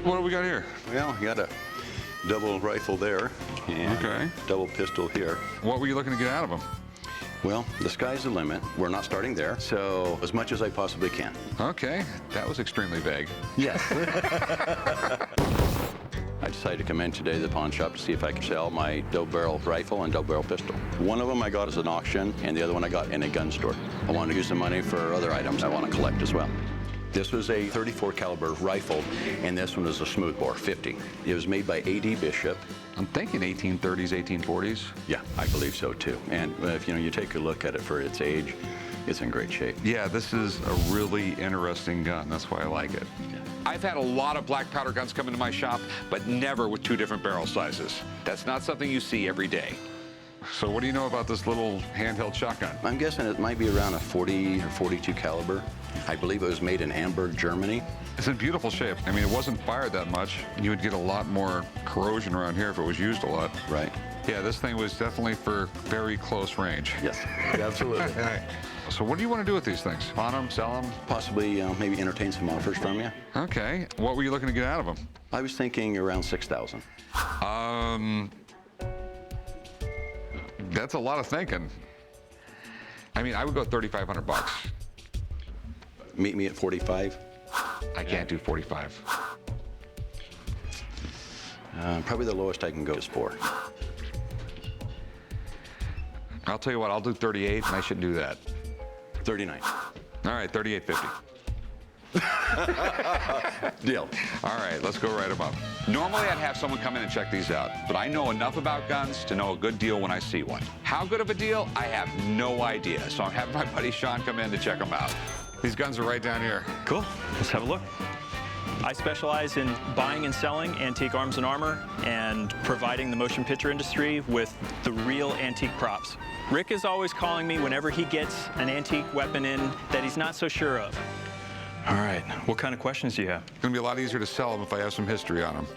What do we got here? Well, you got a double rifle there and Okay. double pistol here. What were you looking to get out of them? Well, the sky's the limit. We're not starting there, so as much as I possibly can. Okay, that was extremely vague. Yes. I decided to come in today to the pawn shop to see if I could sell my double barrel rifle and double barrel pistol. One of them I got as an auction, and the other one I got in a gun store. I want to use the money for other items I want to collect as well. This was a 34 caliber rifle, and this one was a smoothbore 50. It was made by A.D. Bishop. I'm thinking 1830s, 1840s. Yeah, I believe so too. And if you take a look at it for its age, it's in great shape. Yeah, this is a really interesting gun. That's why I like it. I've had a lot of black powder guns come into my shop, but never with two different barrel sizes. That's not something you see every day. So what do you know about this little handheld shotgun? I'm guessing it might be around a 40 or 42 caliber. I believe it was made in Hamburg, Germany. It's in beautiful shape. I mean, it wasn't fired that much. You would get a lot more corrosion around here if it was used a lot. Right. Yeah, this thing was definitely for very close range. Yes, absolutely. So what do you want to do with these things? Pawn them, sell them? Possibly maybe entertain some offers from you. Okay. What were you looking to get out of them? I was thinking around 6,000. That's a lot of thinking. I mean, I would go 3,500 bucks. Meet me at 45. I can't do 45. Probably the lowest I can go is 4. I'll tell you what, I'll do 38, and I shouldn't do that. 39. All right, 38.50. Deal. All right, let's go write them up. Normally, I'd have someone come in and check these out, but I know enough about guns to know a good deal when I see one. How good of a deal? I have no idea, so I'm having my buddy Sean come in to check them out. These guns are right down here. Cool. Let's have a look. I specialize in buying and selling antique arms and armor and providing the motion picture industry with the real antique props. Rick is always calling me whenever he gets an antique weapon in that he's not so sure of. All right, what kind of questions do you have? It's gonna be a lot easier to sell them if I have some history on them.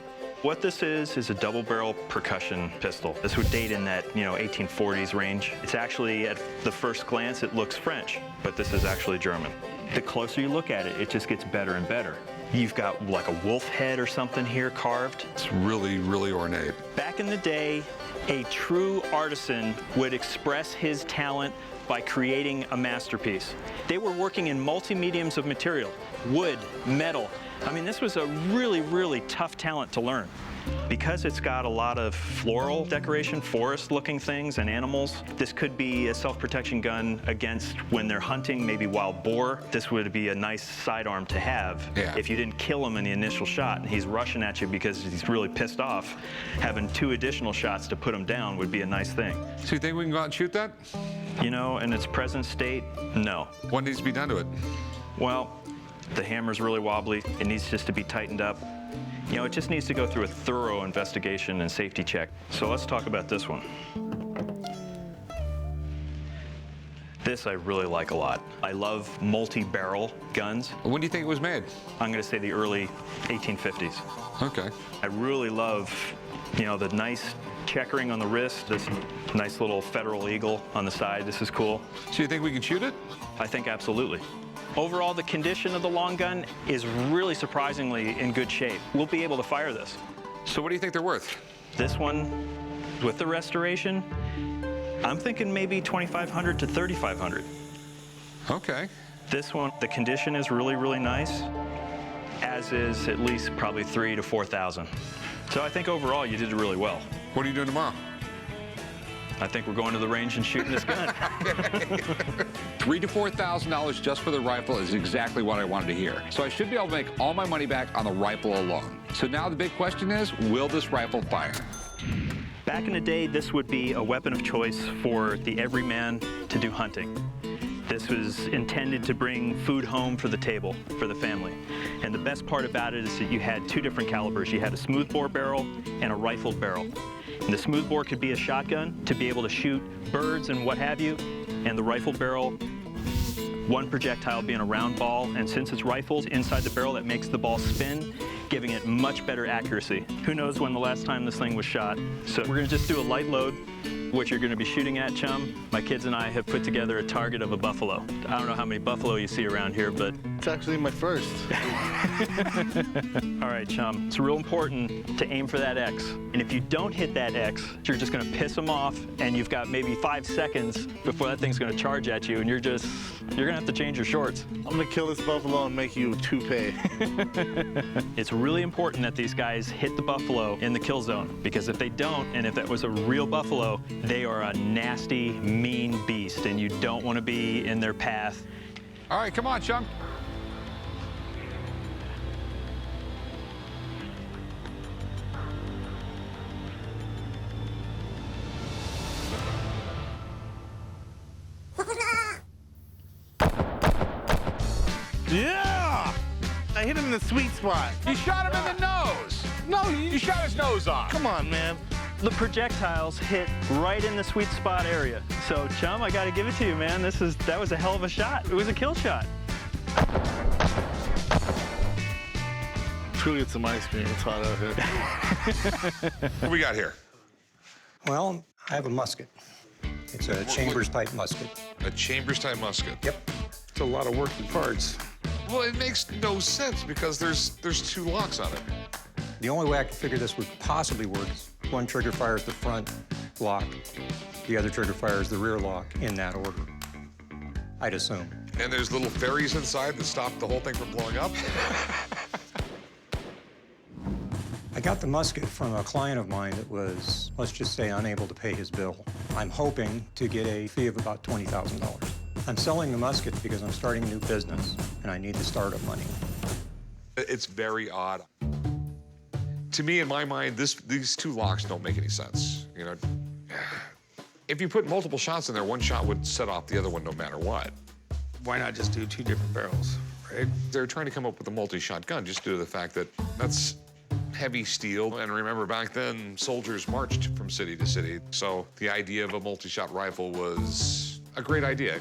What this is a double barrel percussion pistol. This would date in that, 1840s range. It's actually, at the first glance, it looks French, but this is actually German. The closer you look at it, it just gets better and better. You've got like a wolf head or something here carved. It's really, really ornate. Back in the day, a true artisan would express his talent by creating a masterpiece. They were working in multi-mediums of material, wood, metal. I mean, this was a really, really tough talent to learn. Because it's got a lot of floral decoration, forest-looking things and animals, this could be a self-protection gun against when they're hunting, maybe wild boar. This would be a nice sidearm to have. Yeah. If you didn't kill him in the initial shot and he's rushing at you because he's really pissed off, having 2 additional shots to put him down would be a nice thing. So you think we can go out and shoot that? In its present state, no. What needs to be done to it? Well, the hammer's really wobbly. It needs just to be tightened up. It just needs to go through a thorough investigation and safety check. So let's talk about this one. This I really like a lot. I love multi-barrel guns. When do you think it was made? I'm going to say the early 1850s. Okay. I really love, the nice checkering on the wrist, this nice little Federal Eagle on the side. This is cool. So you think we can shoot it? I think absolutely. Overall, the condition of the long gun is really surprisingly in good shape. We'll be able to fire this. So what do you think they're worth? This one, with the restoration, I'm thinking maybe $2,500 to $3,500. Okay. This one, the condition is really, really nice, as is at least probably $3,000 to $4,000. So I think overall you did really well. What are you doing tomorrow? I think we're going to the range and shooting this gun. $3,000 to $4,000 just for the rifle is exactly what I wanted to hear. So I should be able to make all my money back on the rifle alone. So now the big question is, will this rifle fire? Back in the day, this would be a weapon of choice for the everyman to do hunting. This was intended to bring food home for the table, for the family. And the best part about it is that you had 2 different calibers. You had a smoothbore barrel and a rifled barrel. And the smoothbore could be a shotgun to be able to shoot birds and what have you. And the rifled barrel, one projectile being a round ball. And since it's rifled inside the barrel, that makes the ball spin, giving it much better accuracy. Who knows when the last time this thing was shot. So we're gonna just do a light load. What you're gonna be shooting at, chum, my kids and I have put together a target of a buffalo. I don't know how many buffalo you see around here, but It's actually my first. All right, chum. It's real important to aim for that X. And if you don't hit that X, you're just gonna piss them off, and you've got maybe 5 seconds before that thing's gonna charge at you, and you're gonna have to change your shorts. I'm gonna kill this buffalo and make you toupee. It's really important that these guys hit the buffalo in the kill zone, because if they don't, and if that was a real buffalo, they are a nasty, mean beast, and you don't wanna be in their path. All right, come on, chum. Yeah! I hit him in the sweet spot. You shot him in the nose. No, You shot his nose off. come on, man. The projectiles hit right in the sweet spot area. So, chum, I gotta give it to you, man. That was a hell of a shot. It was a kill shot. Truly, it's a my experience. It's hot out here. What we got here? Well, I have a musket. It's a chambers-type musket. A Chambers-type musket. Yep. It's a lot of working parts. Well, it makes no sense because there's 2 locks on it. The only way I could figure this would possibly work is one trigger fires the front lock, the other trigger fires the rear lock in that order, I'd assume. And there's little fairies inside that stop the whole thing from blowing up. I got the musket from a client of mine that was, let's just say, unable to pay his bill. I'm hoping to get a fee of about $20,000. I'm selling the musket because I'm starting a new business, and I need the startup money. It's very odd. To me, in my mind, these 2 locks don't make any sense. You know, if you put multiple shots in there, one shot would set off the other one no matter what. Why not just do 2 different barrels, right? They're trying to come up with a multi-shot gun just due to the fact that that's heavy steel. And remember, back then, soldiers marched from city to city. So the idea of a multi-shot rifle was a great idea.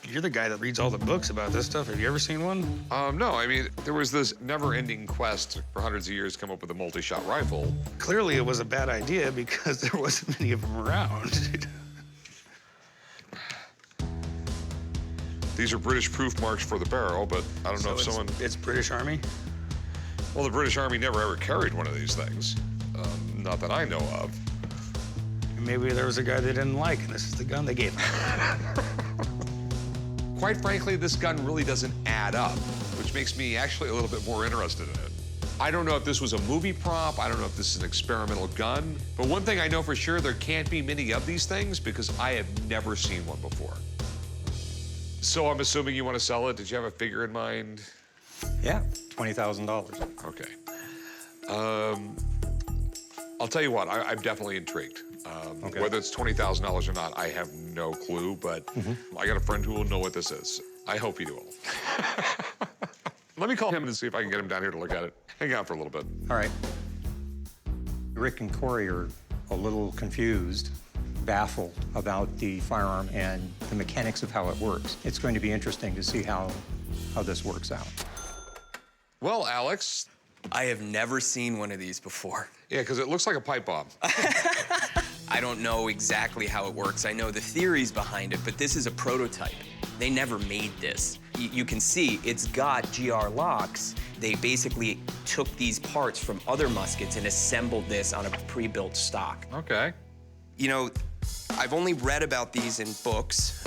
You're the guy that reads all the books about this stuff. Have you ever seen one? No, I mean, there was this never-ending quest for hundreds of years to come up with a multi-shot rifle. Clearly, it was a bad idea because there wasn't many of them around. These are British proof marks for the barrel, but I don't know if someone... It's British Army? Well, the British Army never ever carried one of these things. Not that I know of. Maybe there was a guy they didn't like, and this is the gun they gave him. Quite frankly, this gun really doesn't add up, which makes me actually a little bit more interested in it. I don't know if this was a movie prop. I don't know if this is an experimental gun. But one thing I know for sure, there can't be many of these things because I have never seen one before. So I'm assuming you want to sell it. Did you have a figure in mind? Yeah, $20,000. Okay. I'll tell you what, I'm definitely intrigued. Okay. Whether it's $20,000 or not, I have no clue, but I got a friend who will know what this is. I hope he will. Let me call him and see if I can get him down here to look at it. Hang out for a little bit. All right. Rick and Corey are a little confused, baffled about the firearm and the mechanics of how it works. It's going to be interesting to see how this works out. Well, Alex. I have never seen one of these before. Yeah, because it looks like a pipe bomb. I don't know exactly how it works. I know the theories behind it, but this is a prototype. They never made this. You can see it's got GR locks. They basically took these parts from other muskets and assembled this on a pre-built stock. Okay. You know, I've only read about these in books,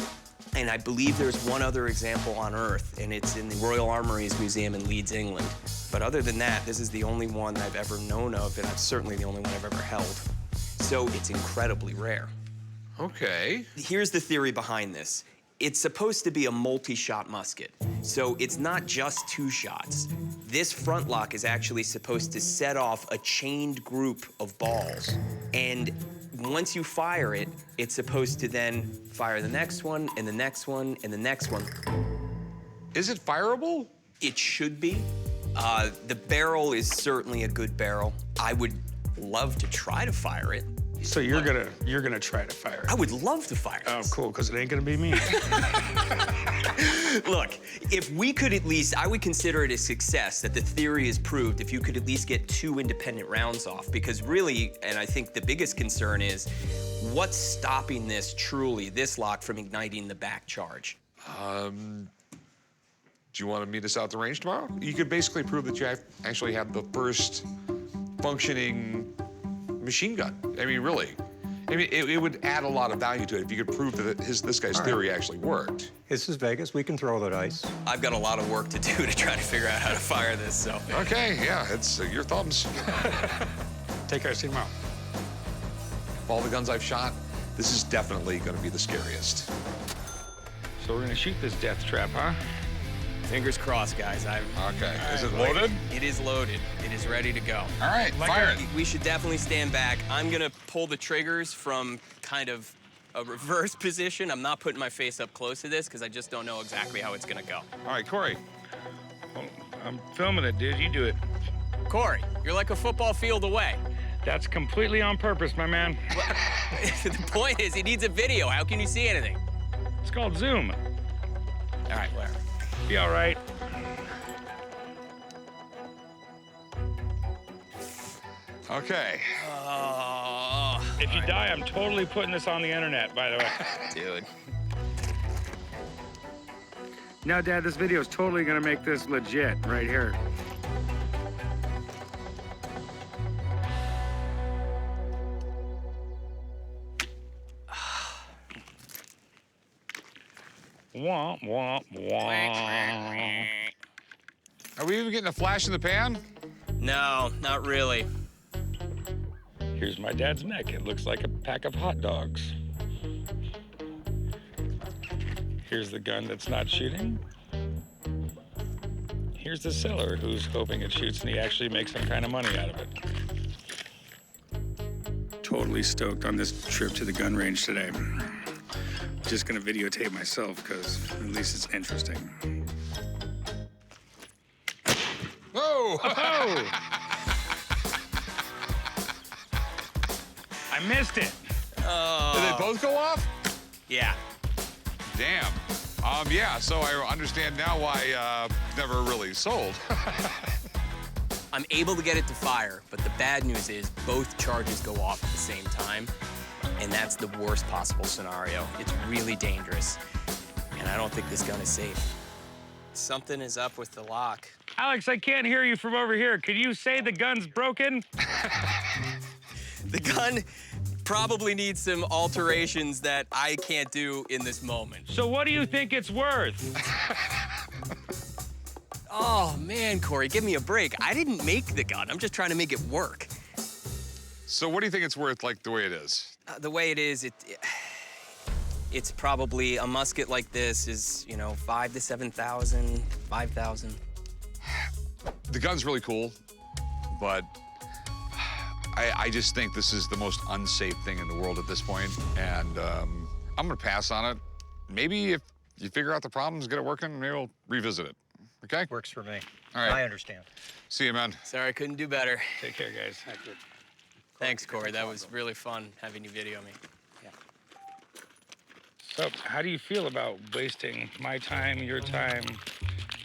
and I believe there's one other example on Earth, and it's in the Royal Armouries Museum in Leeds, England. But other than that, this is the only one I've ever known of, and it's certainly the only one I've ever held. So it's incredibly rare. Okay. Here's the theory behind this. It's supposed to be a multi-shot musket. So it's not just 2 shots. This front lock is actually supposed to set off a chained group of balls. And once you fire it, it's supposed to then fire the next one, and the next one, and the next one. Is it fireable? It should be. The barrel is certainly a good barrel. I would love to try to fire it. So you're gonna try to fire it? I would love to fire Oh, this. cool, because it ain't gonna be me. Look, if we could at least, I would consider it a success that the theory is proved if you could at least get 2 independent rounds off. Because really, and I think the biggest concern is, what's stopping this lock from igniting the back charge? Do you want to meet us out at the range tomorrow? You could basically prove that you actually have the first functioning machine gun. I mean, really. I mean, it would add a lot of value to it if you could prove that this guy's theory actually worked. This is Vegas. We can throw the dice. I've got a lot of work to do to try to figure out how to fire this, so. Okay, yeah, it's your thumbs. Take care, see you tomorrow. Of all the guns I've shot, this is definitely going to be the scariest. So we're gonna shoot this death trap, huh? Fingers crossed, guys. Okay, is it loaded? It is loaded. It is ready to go. All right, fire it. We should definitely stand back. I'm gonna pull the triggers from kind of a reverse position. I'm not putting my face up close to this because I just don't know exactly how it's gonna go. All right, Corey. Well, I'm filming it, dude. You do it. Corey, you're like a football field away. That's completely on purpose, my man. The point is, it needs a video. How can you see anything? It's called Zoom. All right, whatever. Be all right. Okay. If you die, I'm totally putting this on the internet, by the way. Dude. No, Dad, this video is totally gonna make this legit right here. Womp, womp, womp. Are we even getting a flash in the pan? No, not really. Here's my dad's neck. It looks like a pack of hot dogs. Here's the gun that's not shooting. Here's the seller who's hoping it shoots and he actually makes some kind of money out of it. Totally stoked on this trip to the gun range today. Just gonna videotape myself because at least it's interesting. Whoa! Oh! I missed it. Did they both go off? Yeah. Damn. Yeah, so I understand now why never really sold. I'm able to get it to fire, but the bad news is both charges go off at the same time, and that's the worst possible scenario. It's really dangerous, and I don't think this gun is safe. Something is up with the lock. Alex, I can't hear you from over here. Could you say the gun's broken? The gun probably needs some alterations that I can't do in this moment. So what do you think it's worth? Oh, man, Corey, give me a break. I didn't make the gun. I'm just trying to make it work. So what do you think it's worth, like, the way it is? The way it is, it's probably a musket like this is, you know, 5,000 to 7,000, 5,000. The gun's really cool, but I just think this is the most unsafe thing in the world at this point, and I'm gonna pass on it. Maybe if you figure out the problems, get it working, maybe we'll revisit it, okay? Works for me. All right. I understand. See you, man. Sorry, I couldn't do better. Take care, guys. Thanks, Corey. That was really fun having you video me. Yeah. So, how do you feel about wasting my time, your time,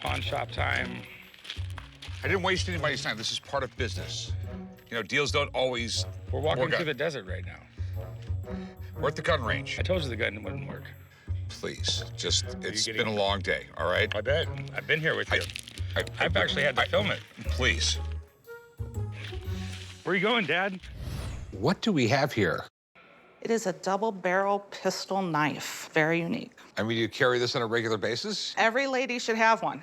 pawn shop time? I didn't waste anybody's time. This is part of business. You know, deals don't always We're walking work out. through the desert right now. We're at the gun range. I told you the gun wouldn't work. Please, just, it's getting- been a long day, all right? I bet. I've been here with you. I've actually had to film it. Please. Where are you going, Dad? What do we have here? It is a double-barrel pistol knife, very unique. I mean, you carry this on a regular basis? Every lady should have one.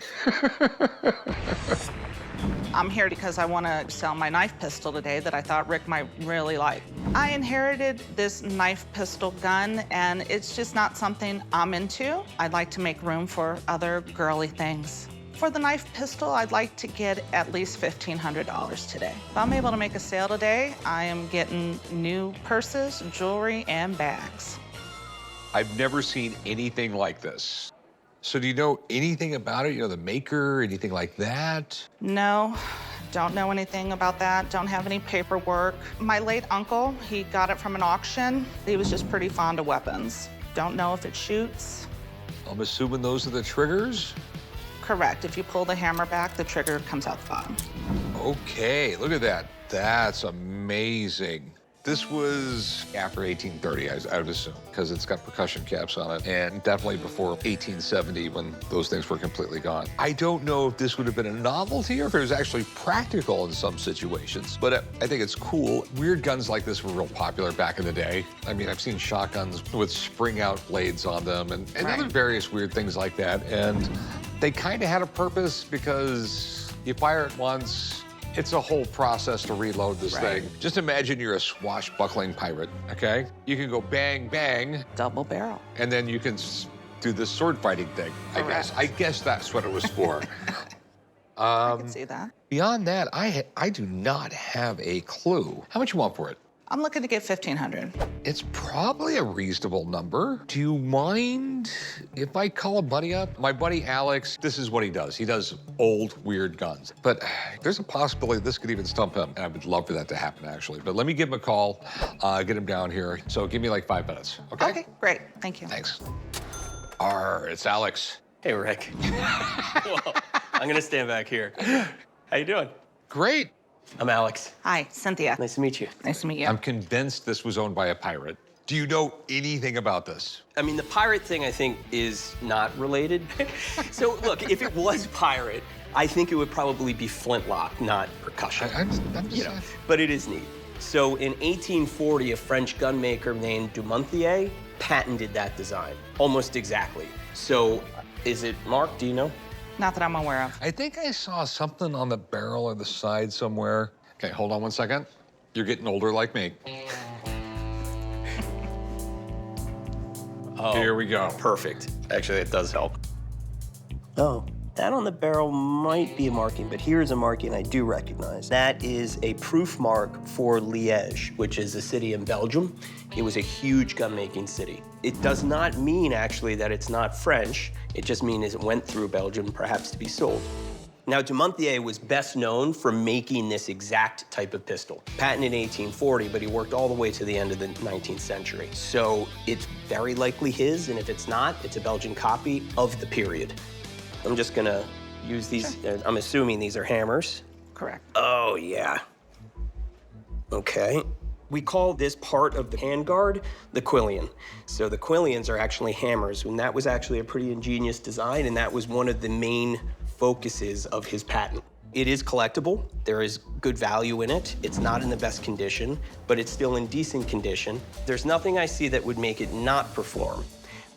I'm here because I want to sell my knife pistol today that I thought Rick might really like. I inherited this knife pistol gun, and it's just not something I'm into. I'd like to make room for other girly things. For the knife pistol, I'd like to get at least $1,500 today. If I'm able to make a sale today, I am getting new purses, jewelry, and bags. I've never seen anything like this. So do you know anything about it? You know, the maker, anything like that? No, don't know anything about that. Don't have any paperwork. My late uncle, he got it from an auction. He was just pretty fond of weapons. Don't know if it shoots. I'm assuming those are the triggers? Correct. If you pull the hammer back, the trigger comes out the bottom. Okay, look at that. That's amazing. This was after 1830, I would assume, because it's got percussion caps on it, and definitely before 1870 when those things were completely gone. I don't know if this would have been a novelty or if it was actually practical in some situations, but I think it's cool. Weird guns like this were real popular back in the day. I mean, I've seen shotguns with spring-out blades on them and other various weird things like that, and they kind of had a purpose because you fire it once, it's a whole process to reload this thing. Just imagine you're a swashbuckling pirate, okay? You can go bang, bang. Double barrel. And then you can do this sword fighting thing, I guess. I guess that's what it was for. I can see that. Beyond that, I do not have a clue. How much you want for it? I'm looking to get $1,500. It's probably a reasonable number. Do you mind if I call a buddy up? My buddy Alex, this is what he does. He does old, weird guns. But there's a possibility this could even stump him. And I would love for that to happen, actually. But let me give him a call, get him down here. So give me like 5 minutes, okay? Okay, great. Thank you. Thanks. It's Alex. Hey, Rick. Well, I'm gonna stand back here. How you doing? Great. I'm Alex. Hi, Cynthia. Nice to meet you. Nice to meet you. I'm convinced this was owned by a pirate. Do you know anything about this? I mean, the pirate thing, I think, is not related. So, look, if it was pirate, I think it would probably be flintlock, not percussion. I'm just But it is neat. So, in 1840, a French gunmaker named Dumontier patented that design, almost exactly. So, is it marked? Do you know? Not that I'm aware of. I think I saw something on the barrel or the side somewhere. Okay, hold on one second. You're getting older like me. Oh, here we go. Perfect. Actually, it does help. Oh, that on the barrel might be a marking, but here's a marking I do recognize. That is a proof mark for Liège, which is a city in Belgium. It was a huge gun-making city. It does not mean, actually, that it's not French. It just means it went through Belgium, perhaps to be sold. Now, Dumontier was best known for making this exact type of pistol. Patented in 1840, but he worked all the way to the end of the 19th century. So it's very likely his, and if it's not, it's a Belgian copy of the period. I'm just gonna use these, I'm assuming these are hammers. Correct. Oh, yeah. Okay. We call this part of the handguard the quillion. So the quillions are actually hammers, and that was actually a pretty ingenious design, and that was one of the main focuses of his patent. It is collectible. There is good value in it. It's not in the best condition, but it's still in decent condition. There's nothing I see that would make it not perform.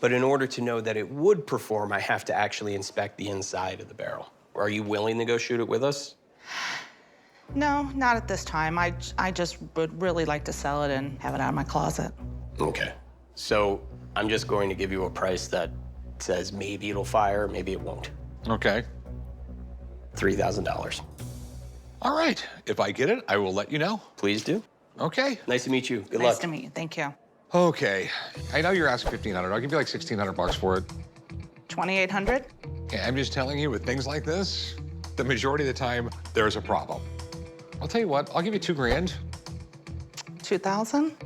But in order to know that it would perform, I have to actually inspect the inside of the barrel. Are you willing to go shoot it with us? No, not at this time. I just would really like to sell it and have it out of my closet. Okay. So I'm just going to give you a price that says maybe it'll fire, maybe it won't. Okay. $3,000. All right. If I get it, I will let you know. Please do. Okay. Nice to meet you. Good Nice luck. to meet you. Thank you. Okay. I know you're asking $1,500. I'll give you like $1,600 for it. 2,800? Yeah, I'm just telling you, with things like this, the majority of the time, there's a problem. I'll tell you what, I'll give you $2 grand. 2,000?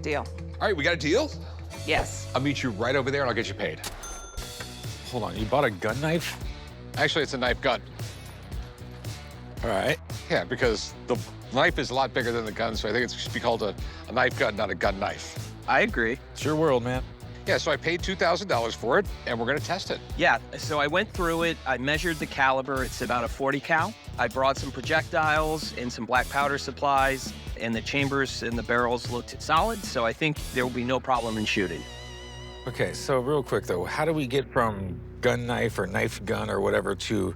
Deal. All right, we got a deal? Yes. I'll meet you right over there and I'll get you paid. Hold on, you bought a gun knife? Actually, it's a knife gun. All right. Yeah, because the knife is a lot bigger than the gun, so I think it should be called a knife gun, not a gun knife. I agree. It's your world, man. Yeah, so I paid $2,000 for it, and we're gonna test it. Yeah, so I went through it. I measured the caliber. It's about a 40 cal. I brought some projectiles and some black powder supplies, and the chambers and the barrels looked solid, so I think there will be no problem in shooting. Okay, so real quick though, how do we get from gun knife or knife gun or whatever to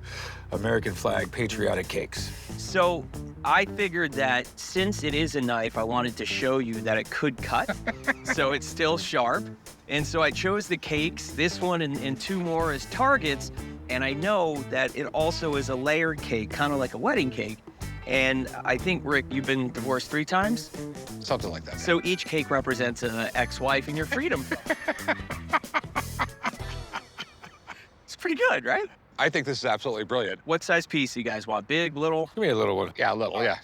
American flag patriotic cakes? So I figured that since it is a knife, I wanted to show you that it could cut, so it's still sharp. And so I chose the cakes, this one and two more as targets, and I know that it also is a layered cake, kind of like a wedding cake. And I think, Rick, you've been divorced 3 times? Something like that. So each cake represents an ex-wife and your freedom. It's pretty good, right? I think this is absolutely brilliant. What size piece you guys want? Big, little? Give me a little one. Yeah, a little, yeah.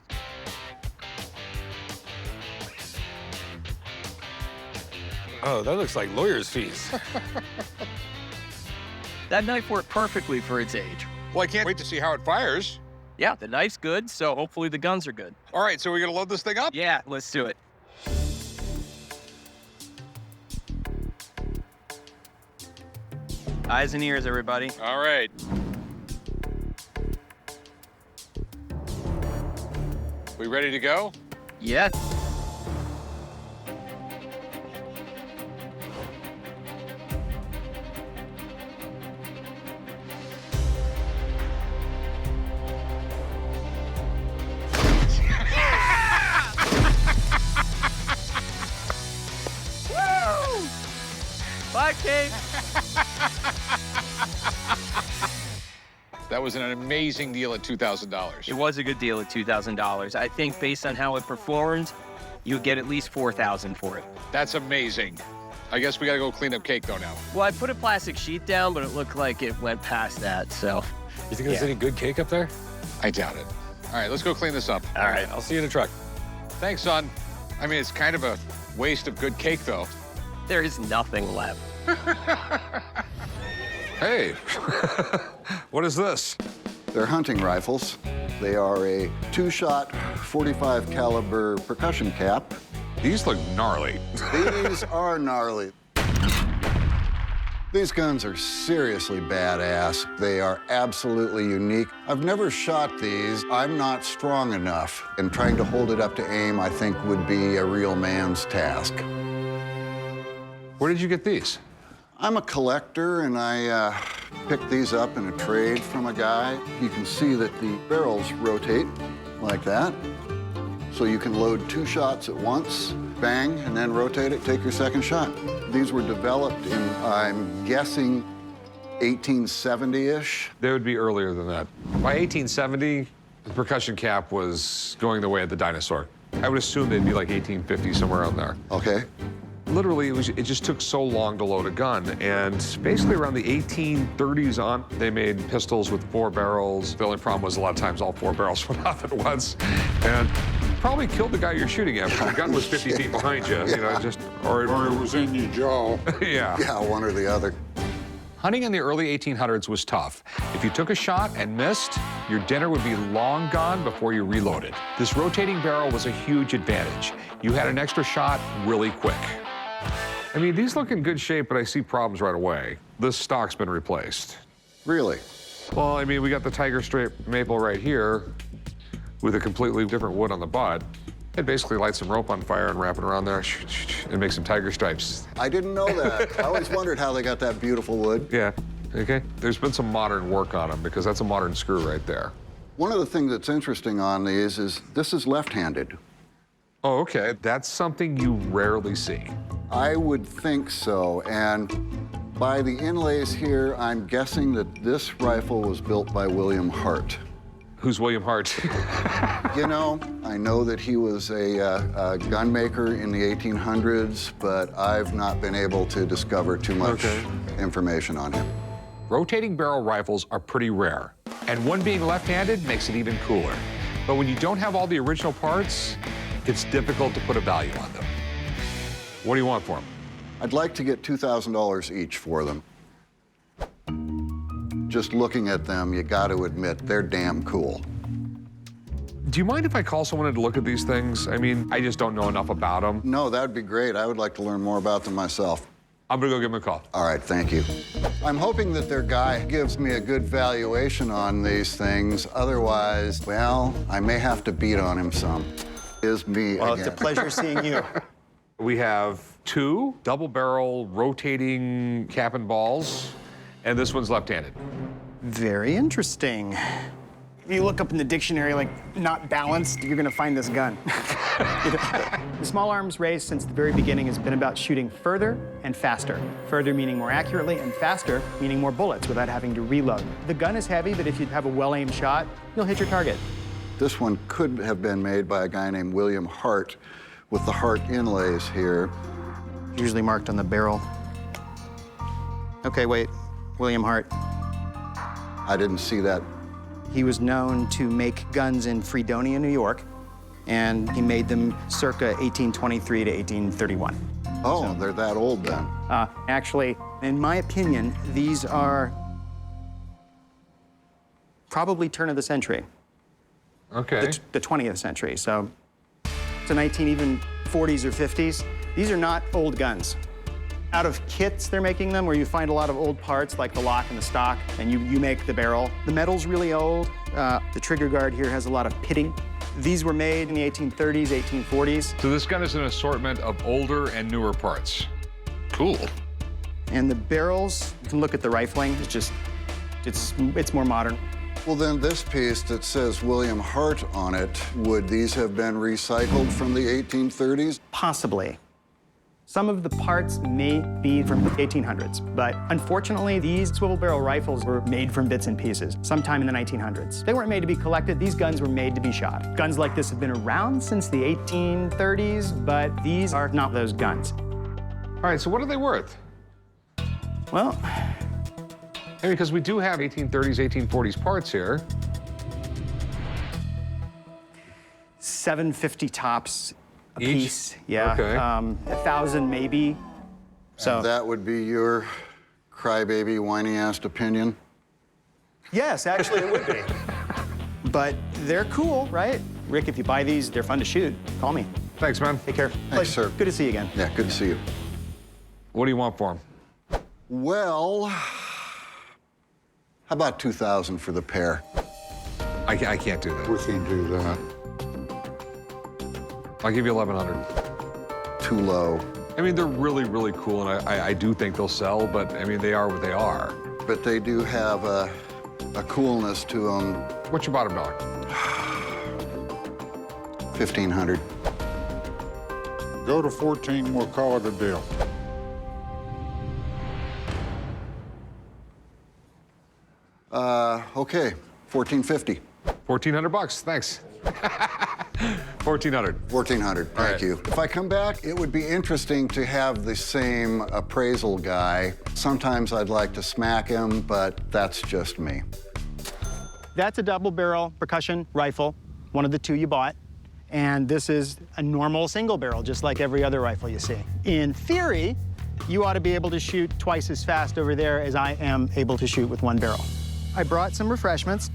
Oh, that looks like lawyer's fees. That knife worked perfectly for its age. Well, I can't wait to see how it fires. Yeah, the knife's good, so hopefully the guns are good. All right, so we're gonna load this thing up? Yeah, let's do it. Eyes and ears, everybody. All right. We ready to go? Yeah. Woo! 5K. That was an amazing deal at $2,000. It was a good deal at $2,000. I think based on how it performed, you'll get at least $4,000 for it. That's amazing. I guess we gotta go clean up cake though now. Well, I put a plastic sheet down, but it looked like it went past that, so. You think there's any good cake up there? I doubt it. All right, let's go clean this up. All right. I'll see you in the truck. Thanks, son. I mean, it's kind of a waste of good cake though. There is nothing left. Hey, what is this? They're hunting rifles. They are a 2-shot 45 caliber percussion cap. These look gnarly. These are gnarly. These guns are seriously badass. They are absolutely unique. I've never shot these. I'm not strong enough, and trying to hold it up to aim, I think, would be a real man's task. Where did you get these? I'm a collector, and I picked these up in a trade from a guy. You can see that the barrels rotate like that. So you can load 2 shots at once, bang, and then rotate it, take your second shot. These were developed in, I'm guessing, 1870-ish. They would be earlier than that. By 1870, the percussion cap was going the way of the dinosaur. I would assume they'd be like 1850, somewhere around there. Okay. Literally, it just took so long to load a gun. And basically around the 1830s on, they made pistols with 4 barrels. The only problem was a lot of times all 4 barrels went off at once. And probably killed the guy you're shooting at, because the gun was 50 feet behind you, you know, just, or it was in your jaw. Yeah. Yeah, one or the other. Hunting in the early 1800s was tough. If you took a shot and missed, your dinner would be long gone before you reloaded. This rotating barrel was a huge advantage. You had an extra shot really quick. I mean, these look in good shape, but I see problems right away. This stock's been replaced. Really? Well, I mean, we got the Tiger Straight maple right here with a completely different wood on the butt. It basically lights some rope on fire and wrap it around there and make some tiger stripes. I didn't know that. I always wondered how they got that beautiful wood. Yeah, okay. There's been some modern work on them because that's a modern screw right there. One of the things that's interesting on these is this is left-handed. Oh, okay. That's something you rarely see. I would think so, and by the inlays here, I'm guessing that this rifle was built by William Hart. Who's William Hart? You know, I know that he was a gun maker in the 1800s, but I've not been able to discover too much information on him. Rotating barrel rifles are pretty rare, and one being left-handed makes it even cooler. But when you don't have all the original parts, it's difficult to put a value on them. What do you want for them? I'd like to get $2,000 each for them. Just looking at them, you got to admit, they're damn cool. Do you mind if I call someone in to look at these things? I mean, I just don't know enough about them. No, that'd be great. I would like to learn more about them myself. I'm gonna go give them a call. All right, thank you. I'm hoping that their guy gives me a good valuation on these things. Otherwise, well, I may have to beat on him some. Is me Well, again. it's a pleasure seeing you. We have 2 double-barrel rotating cap and balls, and this one's left-handed. Very interesting. If you look up in the dictionary, like, not balanced, you're gonna find this gun. The small arms race since the very beginning has been about shooting further and faster. Further meaning more accurately, and faster meaning more bullets without having to reload. The gun is heavy, but if you have a well-aimed shot, you'll hit your target. This one could have been made by a guy named William Hart with the Hart inlays here. Usually marked on the barrel. Okay, wait. William Hart. I didn't see that. He was known to make guns in Fredonia, New York, and he made them circa 1823 to 1831. Oh, they're that old then. Actually, in my opinion, these are probably turn of the century. Okay. the 20th century. So it's a even 40s or 50s. These are not old guns. Out of kits they're making them, where you find a lot of old parts like the lock and the stock, and you make the barrel. The metal's really old. The trigger guard here has a lot of pitting. These were made in the 1830s, 1840s. So this gun is an assortment of older and newer parts. Cool. And the barrels, you can look at the rifling, it's more modern. Well, then this piece that says William Hart on it, would these have been recycled from the 1830s? Possibly. Some of the parts may be from the 1800s, but unfortunately, these swivel barrel rifles were made from bits and pieces sometime in the 1900s. They weren't made to be collected. These guns were made to be shot. Guns like this have been around since the 1830s, but these are not those guns. All right, so what are they worth? Well, I mean, because we do have 1830s, 1840s parts here. $750 tops a Each? piece. Yeah. Okay. 1,000 maybe. So and that would be your crybaby, whiny-assed opinion? Yes, actually it would be. But they're cool, right? Rick, if you buy these, they're fun to shoot. Call me. Thanks, man. Take care. Thanks, sir. Good to see you again. Yeah, good to see you. What do you want for them? Well, how about 2,000 for the pair? I can't do that. We can't do that. I'll give you 1,100. Too low. I mean, they're really, really cool, and I do think they'll sell, but I mean, they are what they are. But they do have a coolness to them. What's your bottom dollar? 1,500. Go to 14, we'll call it a deal. Okay, 1,450. 1,400 bucks, thanks. 1,400. 1,400, thank you. If I come back, it would be interesting to have the same appraisal guy. Sometimes I'd like to smack him, but that's just me. That's a double barrel percussion rifle, one of the two you bought. And this is a normal single barrel, just like every other rifle you see. In theory, you ought to be able to shoot twice as fast over there as I am able to shoot with one barrel. I brought some refreshments.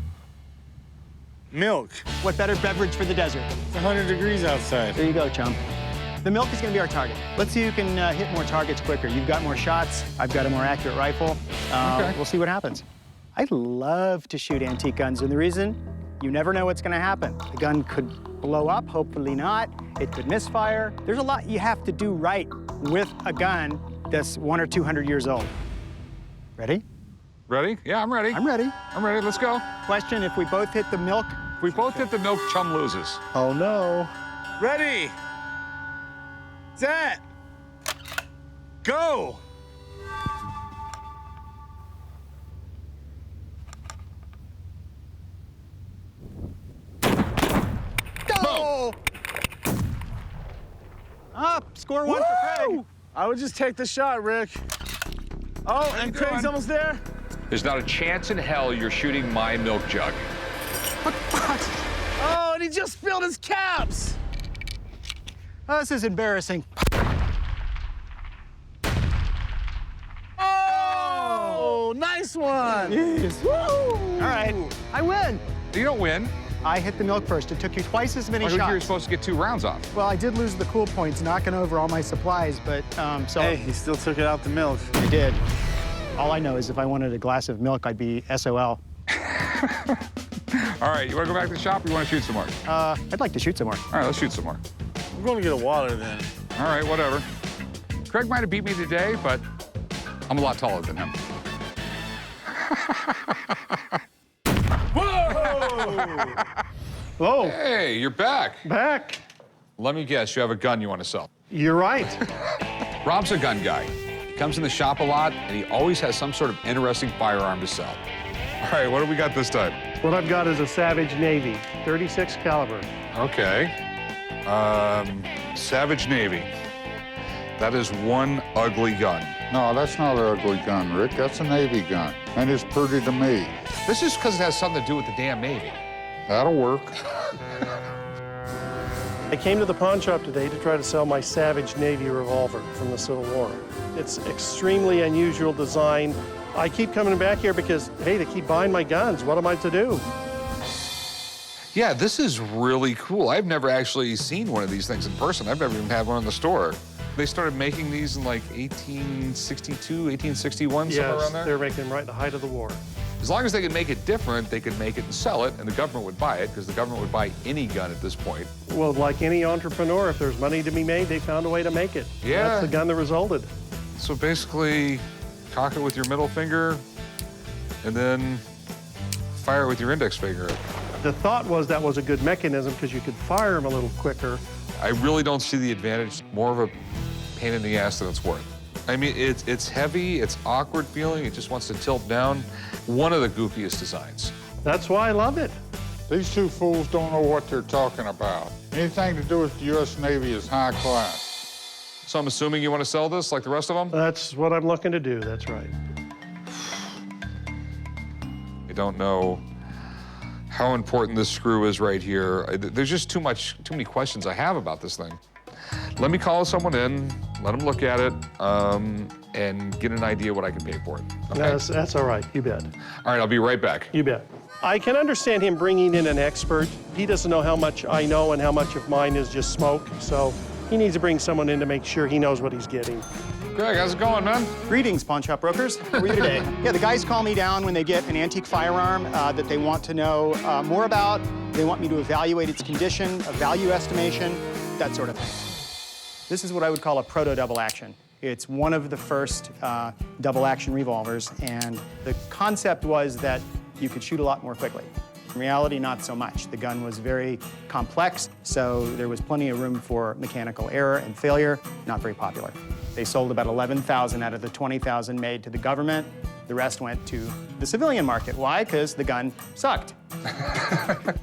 Milk. What better beverage for the desert? It's 100 degrees outside. There you go, chum. The milk is going to be our target. Let's see who can hit more targets quicker. You've got more shots. I've got a more accurate rifle. Okay. We'll see what happens. I love to shoot antique guns, and the reason, you never know what's going to happen. The gun could blow up, hopefully not. It could misfire. There's a lot you have to do right with a gun that's 100 or 200 years old. Ready? Ready? Yeah, I'm ready. I'm ready. I'm ready, let's go. Question, if we both hit the milk? If we both hit the milk, chum loses. Oh, no. Ready. Set. Go. Go! Up, score one for Craig. I would just take the shot, Rick. Oh, and Craig's almost there. There's not a chance in hell you're shooting my milk jug. Oh, and he just spilled his caps. Oh, this is embarrassing. Oh, nice one. Yes. Woo! All right, I win. You don't win. I hit the milk first. It took you twice as many I think shots. you're supposed to get 2 rounds off. Well, I did lose the cool points, knocking over all my supplies, but so. Hey, he still took it out the milk. I did. All I know is if I wanted a glass of milk, I'd be SOL. All right, you want to go back to the shop or you want to shoot some more? I'd like to shoot some more. All right, let's shoot some more. I'm going to get a water then. All right, whatever. Craig might have beat me today, but I'm a lot taller than him. Whoa! Whoa. Hey, you're back. Back. Let me guess, you have a gun you want to sell. You're right. Rob's a gun guy. He comes in the shop a lot, and he always has some sort of interesting firearm to sell. All right, what do we got this time? What I've got is a Savage Navy, 36 caliber. Okay. Savage Navy. That is one ugly gun. No, that's not an ugly gun, Rick. That's a Navy gun, and it's pretty to me. This is because it has something to do with the damn Navy. That'll work. I came to the pawn shop today to try to sell my Savage Navy revolver from the Civil War. It's extremely unusual design. I keep coming back here because, hey, they keep buying my guns. What am I to do? Yeah, this is really cool. I've never actually seen one of these things in person. I've never even had one in the store. They started making these in like 1862, 1861, somewhere around there? They're making them right in the height of the war. As long as they could make it different, they could make it and sell it, and the government would buy it, because the government would buy any gun at this point. Well, like any entrepreneur, if there's money to be made, they found a way to make it. Yeah. That's the gun that resulted. So basically, cock it with your middle finger, and then fire it with your index finger. The thought was that was a good mechanism because you could fire them a little quicker. I really don't see the advantage. More of a pain in the ass than it's worth. I mean, it's heavy, it's awkward feeling, it just wants to tilt down. One of the goofiest designs. That's why I love it. These two fools don't know what they're talking about. Anything to do with the U.S. Navy is high class. So I'm assuming you want to sell this like the rest of them? That's what I'm looking to do, that's right. I don't know how important this screw is right here. There's just too many questions I have about this thing. Let me call someone in, let them look at it, and get an idea what I can pay for it. Okay? That's all right, you bet. All right, I'll be right back. You bet. I can understand him bringing in an expert. He doesn't know how much I know and how much of mine is just smoke, so he needs to bring someone in to make sure he knows what he's getting. Greg, how's it going, man? Greetings, pawn shop brokers. How are you today? Yeah, the guys call me down when they get an antique firearm that they want to know more about. They want me to evaluate its condition, a value estimation, that sort of thing. This is what I would call a proto double action. It's one of the first double action revolvers, and the concept was that you could shoot a lot more quickly. In reality, not so much. The gun was very complex, so there was plenty of room for mechanical error and failure. Not very popular. They sold about 11,000 out of the 20,000 made to the government. The rest went to the civilian market. Why? Because the gun sucked.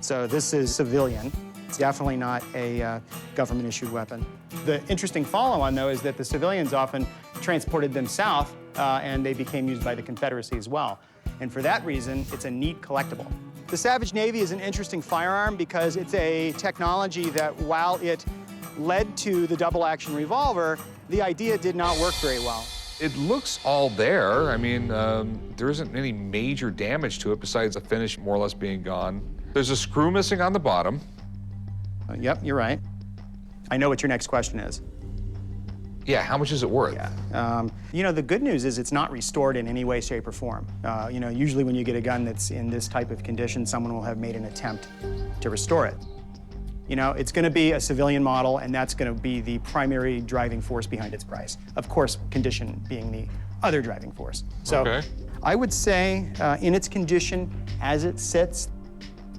So this is civilian. It's definitely not a government-issued weapon. The interesting follow-on, though, is that the civilians often transported them south, and they became used by the Confederacy as well. And for that reason, it's a neat collectible. The Savage Navy is an interesting firearm because it's a technology that, while it led to the double-action revolver, the idea did not work very well. It looks all there. I mean, there isn't any major damage to it besides the finish more or less being gone. There's a screw missing on the bottom. Yep, you're right. I know what your next question is. Yeah, how much is it worth? Yeah. You know, the good news is it's not restored in any way, shape, or form. You know, usually when you get a gun that's in this type of condition, someone will have made an attempt to restore it. You know, it's going to be a civilian model, and that's going to be the primary driving force behind its price. Of course, condition being the other driving force. So Okay. I would say in its condition, as it sits,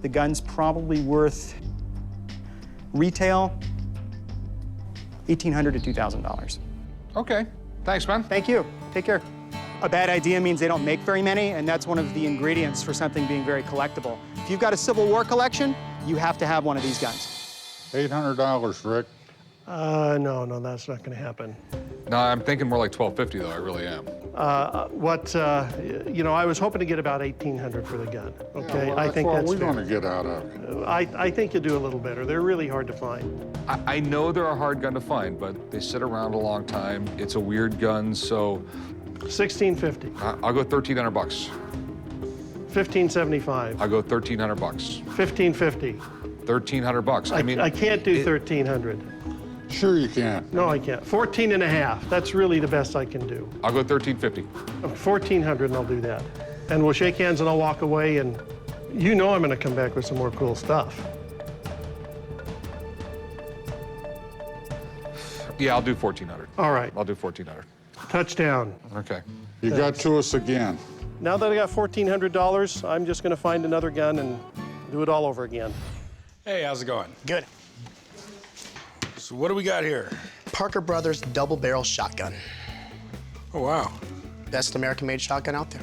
the gun's probably worth retail $1,800 to $2,000. Okay, thanks, man. Thank you. Take care. A bad idea means they don't make very many, and that's one of the ingredients for something being very collectible. If you've got a Civil War collection, you have to have one of these guns. $800, Rick. No, that's not going to happen. No, I'm thinking more like $1,250, though. I really am. You know, I was hoping to get about $1,800 for the gun. Okay, Yeah, well, I think what that's we're fair. going to get out of it. I think you'll do a little better. They're really hard to find. I know they're a hard gun to find, but they sit around a long time. It's a weird gun, so $1,650. I'll go $1,300 bucks. $1,575. I'll go $1,300 bucks. $1,550. $1,300 bucks. I mean, I can't do $1,300. Sure you can. No, I can't. 14 and a half. That's really the best I can do. I'll go $1,350. 1,400 and I'll do that. And we'll shake hands and I'll walk away, and you know I'm going to come back with some more cool stuff. Yeah, I'll do $1,400. All right. I'll do $1,400. Touchdown. Okay. You got to us again. Now that I got $1,400, I'm just going to find another gun and do it all over again. Hey, how's it going? Good. So what do we got here? Parker Brothers double barrel shotgun. Oh, wow. Best American-made shotgun out there.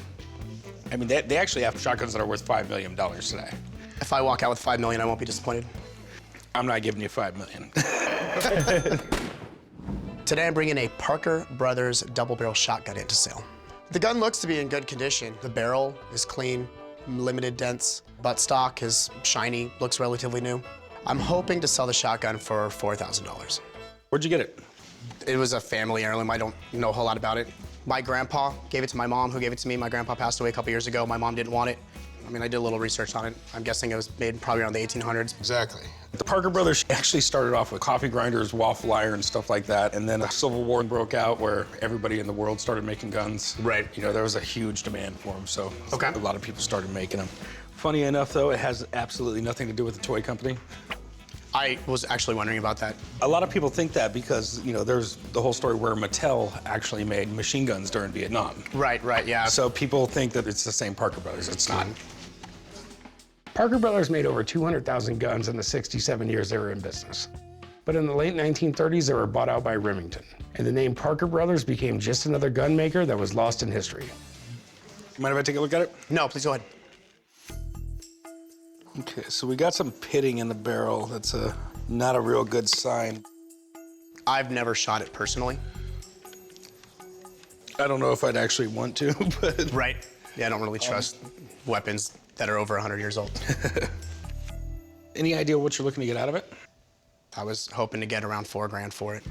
I mean, they actually have shotguns that are worth $5 million today. If I walk out with $5 million, I won't be disappointed. I'm not giving you $5 million. Today I'm bringing a Parker Brothers double barrel shotgun into sale. The gun looks to be in good condition. The barrel is clean, limited dents. Buttstock is shiny, looks relatively new. I'm hoping to sell the shotgun for $4,000. Where'd you get it? It was a family heirloom. I don't know a whole lot about it. My grandpa gave it to my mom, who gave it to me. My grandpa passed away a couple years ago. My mom didn't want it. I mean, I did a little research on it. I'm guessing it was made probably around the 1800s. Exactly. The Parker brothers actually started off with coffee grinders, waffle irons, stuff like that, and then the Civil War broke out where everybody in the world started making guns. Right. You know, there was a huge demand for them, so okay. a lot of people started making them. Funny enough, though, it has absolutely nothing to do with the toy company. I was actually wondering about that. A lot of people think that because, you know, there's the whole story where Mattel actually made machine guns during Vietnam. Right, yeah. So people think that it's the same Parker brothers. It's not. Parker Brothers made over 200,000 guns in the 67 years they were in business. But in the late 1930s, they were bought out by Remington. And the name Parker Brothers became just another gun maker that was lost in history. Mind if I take a look at it? No, please go ahead. Okay, so we got some pitting in the barrel. That's not a real good sign. I've never shot it personally. I don't know if I'd actually want to, but... Right. Yeah, I don't really trust weapons that are over 100 years old. Any idea what you're looking to get out of it? I was hoping to get around $4 grand for it.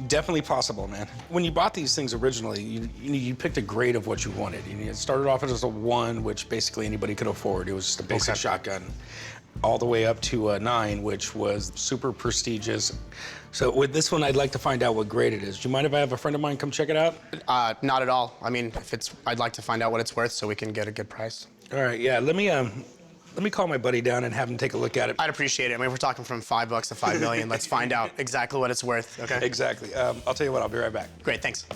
Definitely possible, man. When you bought these things originally, you picked a grade of what you wanted. It started off as a 1, which basically anybody could afford. It was just a basic shotgun. All the way up to a 9, which was super prestigious. So with this one, I'd like to find out what grade it is. Do you mind if I have a friend of mine come check it out? Not at all. I mean, I'd like to find out what it's worth so we can get a good price. All right, yeah, let me call my buddy down and have him take a look at it. I'd appreciate it. I mean, we're talking from $5 to $5 million. Let's find out exactly what it's worth, okay? Exactly. I'll tell you what, I'll be right back. Great, thanks.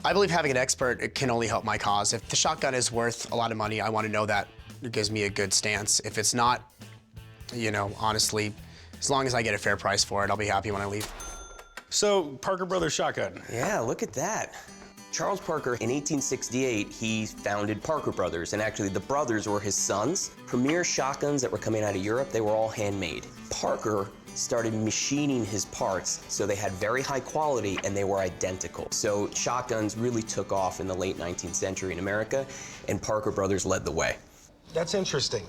I believe having an expert can only help my cause. If the shotgun is worth a lot of money, I want to know that. It gives me a good stance. If it's not, you know, honestly, as long as I get a fair price for it, I'll be happy when I leave. So, Parker Brothers shotgun. Yeah, look at that. Charles Parker, in 1868, he founded Parker Brothers, and actually the brothers were his sons. Premier shotguns that were coming out of Europe, they were all handmade. Parker started machining his parts, so they had very high quality and they were identical. So shotguns really took off in the late 19th century in America, and Parker Brothers led the way. That's interesting.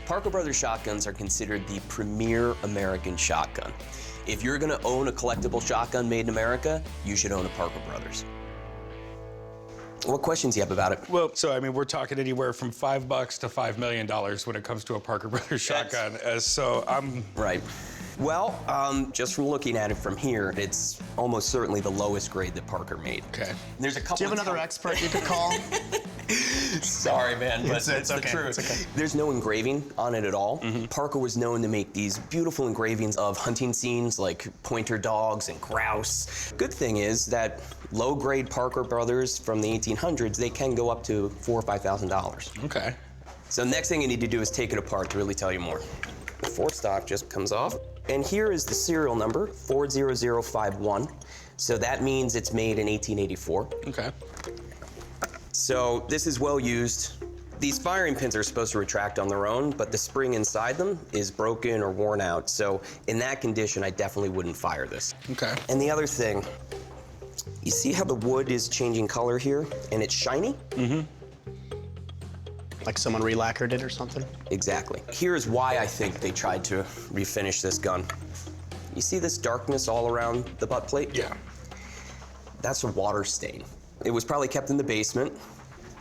Parker Brothers shotguns are considered the premier American shotgun. If you're gonna own a collectible shotgun made in America, you should own a Parker Brothers. What questions do you have about it? Well, so I mean, we're talking anywhere from $5 to $5 million when it comes to a Parker Brothers shotgun. So I'm right. Well, just from looking at it from here, it's almost certainly the lowest grade that Parker made. Okay. There's a couple. Do you have another expert you could call? Sorry, man, but it's okay. the truth. It's okay. There's no engraving on it at all. Parker was known to make these beautiful engravings of hunting scenes like pointer dogs and grouse. Good thing is that low-grade Parker Brothers from the 1800s, they can go up to $4,000 or $5,000. Okay. So next thing you need to do is take it apart to really tell you more. The forestock just comes off. And here is the serial number, 40051. So that means it's made in 1884. Okay. So this is well used. These firing pins are supposed to retract on their own, but the spring inside them is broken or worn out. So in that condition, I definitely wouldn't fire this. Okay. And the other thing, you see how the wood is changing color here and it's shiny? Mm-hmm. Like someone re-lacquered it or something? Exactly. Here's why I think they tried to refinish this gun. You see this darkness all around the butt plate? Yeah. That's a water stain. It was probably kept in the basement,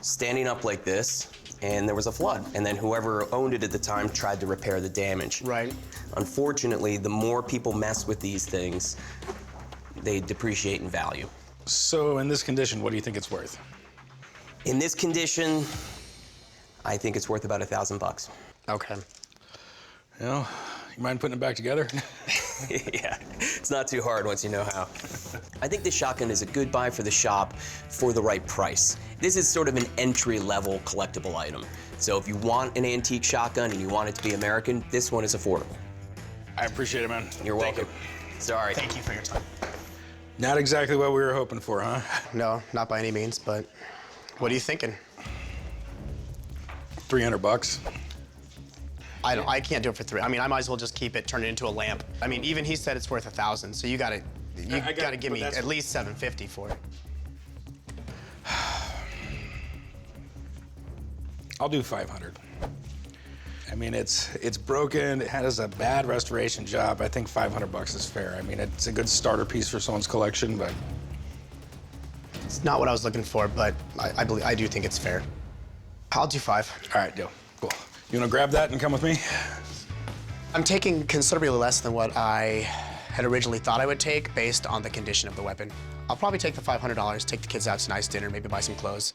standing up like this, and there was a flood. And then whoever owned it at the time tried to repair the damage. Right. Unfortunately, the more people mess with these things, they depreciate in value. So in this condition, what do you think it's worth? In this condition, I think it's worth about $1,000. Okay. Well, you mind putting it back together? Yeah, it's not too hard once you know how. I think this shotgun is a good buy for the shop for the right price. This is sort of an entry-level collectible item. So if you want an antique shotgun and you want it to be American, this one is affordable. I appreciate it, man. You're welcome. Sorry. Thank you for your time. Not exactly what we were hoping for, huh? No, not by any means, but what are you thinking? $300. I can't do it for $300. I mean, I might as well just keep it, turn it into a lamp. I mean, even he said it's worth $1,000, so you gotta give me at least $750 for it. I'll do $500. I mean, it's broken. It has a bad restoration job. I think $500 is fair. I mean, it's a good starter piece for someone's collection, but it's not what I was looking for. But I do think it's fair. I'll do 5. All right, deal. Cool. You want to grab that and come with me? I'm taking considerably less than what I had originally thought I would take based on the condition of the weapon. I'll probably take the $500, take the kids out to a nice dinner, maybe buy some clothes.